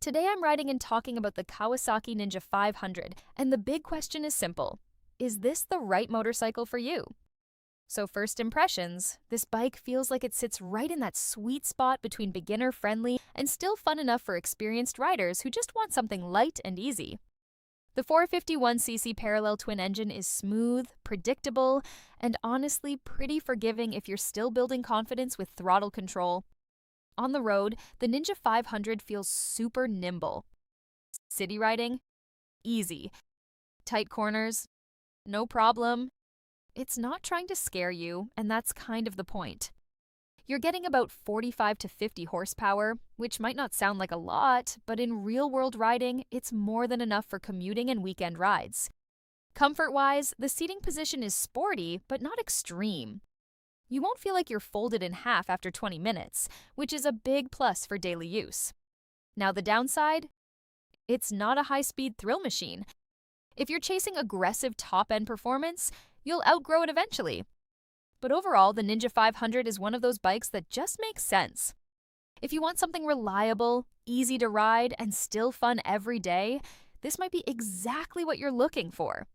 Today I'm writing and talking about the Kawasaki Ninja 500, and the big question is simple. Is this the right motorcycle for you? So first impressions, this bike feels like it sits right in that sweet spot between beginner-friendly and still fun enough for experienced riders who just want something light and easy. The 451cc parallel twin engine is smooth, predictable, and honestly pretty forgiving if you're still building confidence with throttle control. On the road, the Ninja 500 feels super nimble. City riding? Easy. Tight corners? No problem. It's not trying to scare you, and that's kind of the point. You're getting about 45 to 50 horsepower, which might not sound like a lot, but in real-world riding, it's more than enough for commuting and weekend rides. Comfort-wise, the seating position is sporty, but not extreme. You won't feel like you're folded in half after 20 minutes, which is a big plus for daily use. Now the downside? It's not a high-speed thrill machine. If you're chasing aggressive top-end performance, you'll outgrow it eventually. But overall, the Ninja 500 is one of those bikes that just makes sense. If you want something reliable, easy to ride, and still fun every day, this might be exactly what you're looking for.